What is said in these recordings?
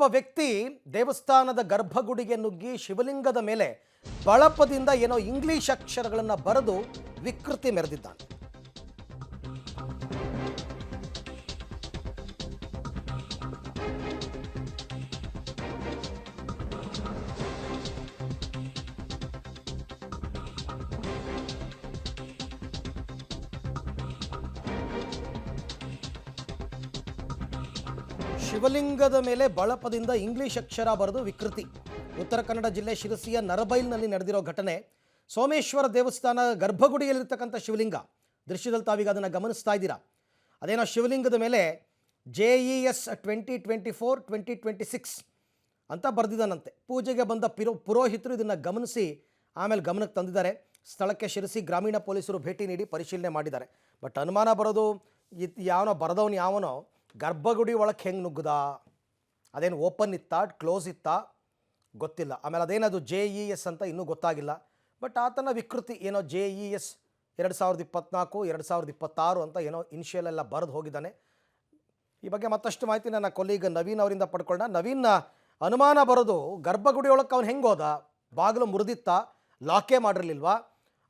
ಒಬ್ಬ ವ್ಯಕ್ತಿ ದೇವಸ್ಥಾನದ ಗರ್ಭಗುಡಿಗೆ ನುಗ್ಗಿ ಶಿವಲಿಂಗದ ಮೇಲೆ ಬಳಪದಿಂದ ಏನೋ ಇಂಗ್ಲಿಷ್ ಅಕ್ಷರಗಳನ್ನು ಬರೆದು ವಿಕೃತಿ ಮೆರೆದಿದ್ದಾನೆ. ಶಿವಲಿಂಗದ ಮೇಲೆ ಬಳಪದಿಂದ ಇಂಗ್ಲಿಷ್ ಅಕ್ಷರ ಬರೆದು ವಿಕೃತಿ. ಉತ್ತರ ಕನ್ನಡ ಜಿಲ್ಲೆ ಶಿರಸಿಯ ನರಬೈಲ್ನಲ್ಲಿ ನಡೆದಿರೋ ಘಟನೆ. ಸೋಮೇಶ್ವರ ದೇವಸ್ಥಾನ ಗರ್ಭಗುಡಿಯಲ್ಲಿರ್ತಕ್ಕಂಥ ಶಿವಲಿಂಗ ದೃಶ್ಯದಲ್ಲಿ ತಾವೀಗ ಅದನ್ನು ಗಮನಿಸ್ತಾ ಇದ್ದೀರಾ. ಅದೇನೋ ಶಿವಲಿಂಗದ ಮೇಲೆ JES 2024-2026 ಅಂತ ಬರೆದಿದ್ದಾನಂತೆ. ಪೂಜೆಗೆ ಬಂದ ಪುರೋಹಿತರು ಇದನ್ನು ಗಮನಿಸಿ ಆಮೇಲೆ ಗಮನಕ್ಕೆ ತಂದಿದ್ದಾರೆ. ಸ್ಥಳಕ್ಕೆ ಶಿರಸಿ ಗ್ರಾಮೀಣ ಪೊಲೀಸರು ಭೇಟಿ ನೀಡಿ ಪರಿಶೀಲನೆ ಮಾಡಿದ್ದಾರೆ. ಬಟ್ ಅನುಮಾನ ಬರೋದು ಯಾವನೋ ಬರೆದವನು ಯಾವನೋ ಗರ್ಭಗುಡಿ ಒಳಗೆ ಹೆಂಗೆ ನುಗ್ಗದ, ಅದೇನು ಓಪನ್ ಇತ್ತಾ ಕ್ಲೋಸ್ ಇತ್ತಾ ಗೊತ್ತಿಲ್ಲ. ಆಮೇಲೆ ಅದೇನದು JES ಅಂತ ಇನ್ನೂ ಗೊತ್ತಾಗಿಲ್ಲ. ಬಟ್ ಆತನ ವಿಕೃತಿ ಏನೋ JES 2024 2026 ಅಂತ ಏನೋ ಇನಿಷಿಯಲ್ ಎಲ್ಲ ಬರೆದು ಹೋಗಿದ್ದಾನೆ. ಈ ಬಗ್ಗೆ ಮತ್ತಷ್ಟು ಮಾಹಿತಿ ನನ್ನ ಕೊಲೀಗ್ ನವೀನ್ ಅವರಿಂದ ಪಡ್ಕೊಳ್ಳೋಣ. ನವೀನ್, ಅನುಮಾನ ಬರೋದು ಗರ್ಭಗುಡಿ ಒಳಗೆ ಅವ್ನು ಹೆಂಗೆ ಹೋದ? ಬಾಗಿಲು ಮುರಿದಿತ್ತಾ? ಲಾಕೇ ಮಾಡಿರಲಿಲ್ವಾ?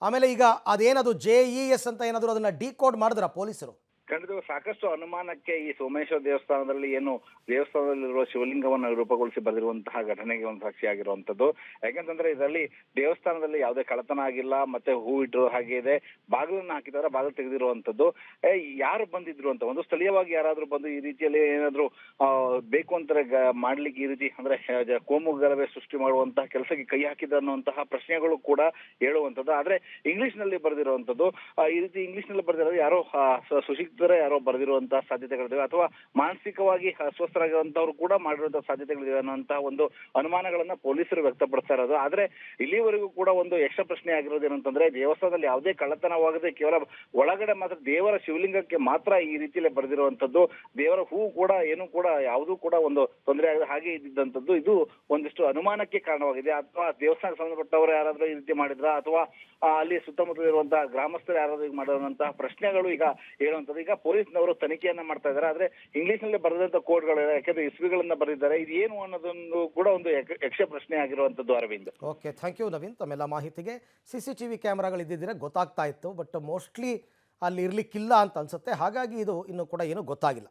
ಆಮೇಲೆ ಈಗ ಅದೇನದು JES ಅಂತ ಏನಾದರೂ ಅದನ್ನು ಡಿಕೋಡ್ ಮಾಡಿದ್ರ ಪೊಲೀಸರು? ಖಂಡಿತ ಸಾಕಷ್ಟು ಅನುಮಾನಕ್ಕೆ ಈ ಸೋಮೇಶ್ವರ ದೇವಸ್ಥಾನದಲ್ಲಿ ದೇವಸ್ಥಾನದಲ್ಲಿರುವ ಶಿವಲಿಂಗವನ್ನು ರೂಪುಗೊಳಿಸಿ ಬರೆದಿರುವಂತಹ ಘಟನೆಗೆ ಒಂದು ಸಾಕ್ಷಿಯಾಗಿರುವಂತದ್ದು. ಯಾಕೆಂತಂದ್ರೆ ಇದರಲ್ಲಿ ದೇವಸ್ಥಾನದಲ್ಲಿ ಯಾವುದೇ ಕಳ್ಳತನ ಆಗಿಲ್ಲ, ಮತ್ತೆ ಹೂ ಇಟ್ಟಿರೋ ಹಾಗೆ ಇದೆ, ಬಾಗಿಲನ್ನು ಹಾಕಿದಾರೆ, ಬಾಗಿಲು ತೆಗೆದಿರುವಂತದ್ದು. ಯಾರು ಬಂದಿದ್ರು ಅಂತ ಒಂದು ಸ್ಥಳೀಯವಾಗಿ ಯಾರಾದ್ರೂ ಬಂದು ಈ ರೀತಿಯಲ್ಲಿ ಏನಾದ್ರು ಬೇಕು ಅಂತಾರೆ ಮಾಡ್ಲಿಕ್ಕೆ ಈ ರೀತಿ ಅಂದ್ರೆ ಕೋಮು ಗಲಭೆ ಸೃಷ್ಟಿ ಮಾಡುವಂತಹ ಕೆಲಸಕ್ಕೆ ಕೈ ಹಾಕಿದ ಅನ್ನುವಂತಹ ಪ್ರಶ್ನೆಗಳು ಕೂಡ ಹೇಳುವಂತದ್ದು. ಆದ್ರೆ ಇಂಗ್ಲಿಷ್ ನಲ್ಲಿ ಬರೆದಿರುವಂತದ್ದು, ಈ ರೀತಿ ಇಂಗ್ಲಿಷ್ ನಲ್ಲಿ ಬರೆದಿರೋದು ಯಾರೋ ಸುಶಿಕ್ಷಿತ ಯಾರೋ ಬರೆದಿರುವಂತಹ ಸಾಧ್ಯತೆಗಳಿವೆ, ಅಥವಾ ಮಾನಸಿಕವಾಗಿ ಅಸ್ವಸ್ಥರಾಗಿರುವಂತವ್ರು ಕೂಡ ಮಾಡಿರುವಂತಹ ಸಾಧ್ಯತೆಗಳಿವೆ ಅನ್ನುವಂತಹ ಒಂದು ಅನುಮಾನಗಳನ್ನ ಪೊಲೀಸರು ವ್ಯಕ್ತಪಡಿಸ್ತಾ ಇರೋದು. ಆದ್ರೆ ಇಲ್ಲಿವರೆಗೂ ಕೂಡ ಒಂದು ಯಕ್ಷ ಪ್ರಶ್ನೆ ಆಗಿರೋದು ಏನಂತಂದ್ರೆ, ದೇವಸ್ಥಾನದಲ್ಲಿ ಯಾವುದೇ ಕಳ್ಳತನವಾಗದೆ ಕೇವಲ ಒಳಗಡೆ ಮಾತ್ರ ದೇವರ ಶಿವಲಿಂಗಕ್ಕೆ ಮಾತ್ರ ಈ ರೀತಿಯಲ್ಲಿ ಬರೆದಿರುವಂತದ್ದು. ದೇವರ ಹೂ ಕೂಡ ಏನು ಕೂಡ ಯಾವುದೂ ಕೂಡ ಒಂದು ತೊಂದರೆ ಆಗದೆ ಹಾಗೆ ಇದ್ದಿದ್ದಂಥದ್ದು. ಇದು ಒಂದಿಷ್ಟು ಅನುಮಾನಕ್ಕೆ ಕಾರಣವಾಗಿದೆ. ಅಥವಾ ದೇವಸ್ಥಾನಕ್ಕೆ ಸಂಬಂಧಪಟ್ಟವರು ಯಾರಾದ್ರೂ ಈ ರೀತಿ ಮಾಡಿದ್ರ, ಅಥವಾ ಅಲ್ಲಿ ಸುತ್ತಮುತ್ತ ಇರುವಂತಹ ಗ್ರಾಮಸ್ಥರು ಯಾರಾದ್ರೂ ಈಗ ಮಾಡಿರುವಂತಹ ಪ್ರಶ್ನೆಗಳು ಈಗ ಹೇಳುವಂತದ್ದು. ಈಗ ಪೊಲೀಸ್ನವರು ತನಿಖೆಯನ್ನ ಮಾಡ್ತಾ ಇದ್ದಾರೆ. ಆದ್ರೆ ಇಂಗ್ಲಿಷ್ ನಲ್ಲಿ ಬರೆದಂತ ಕೋಡ್ಗಳು, ಯಾಕಂದ್ರೆ ಇಸ್ವಿಗಳನ್ನ ಬರೆದಿದ್ದಾರೆ, ಇದು ಏನು ಅನ್ನೋದೊಂದು ಕೂಡ ಒಂದು ಯಕ್ಷ ಪ್ರಶ್ನೆ ಆಗಿರುವಂತದ್ದು. Aravind, okay, thank you Naveen ತಮ್ಮೆಲ್ಲ ಮಾಹಿತಿಗೆ. CCTV ಕ್ಯಾಮ್ರಾಗಳು ಇದ್ದಿದ್ರೆ ಗೊತ್ತಾಗ್ತಾ ಇತ್ತು, ಬಟ್ ಮೋಸ್ಟ್ಲಿ ಅಲ್ಲಿ ಇರ್ಲಿಕ್ಕಿಲ್ಲ ಅಂತ ಅನ್ಸುತ್ತೆ. ಹಾಗಾಗಿ ಇದು ಇನ್ನೂ ಕೂಡ ಏನೂ ಗೊತ್ತಾಗಿಲ್ಲ.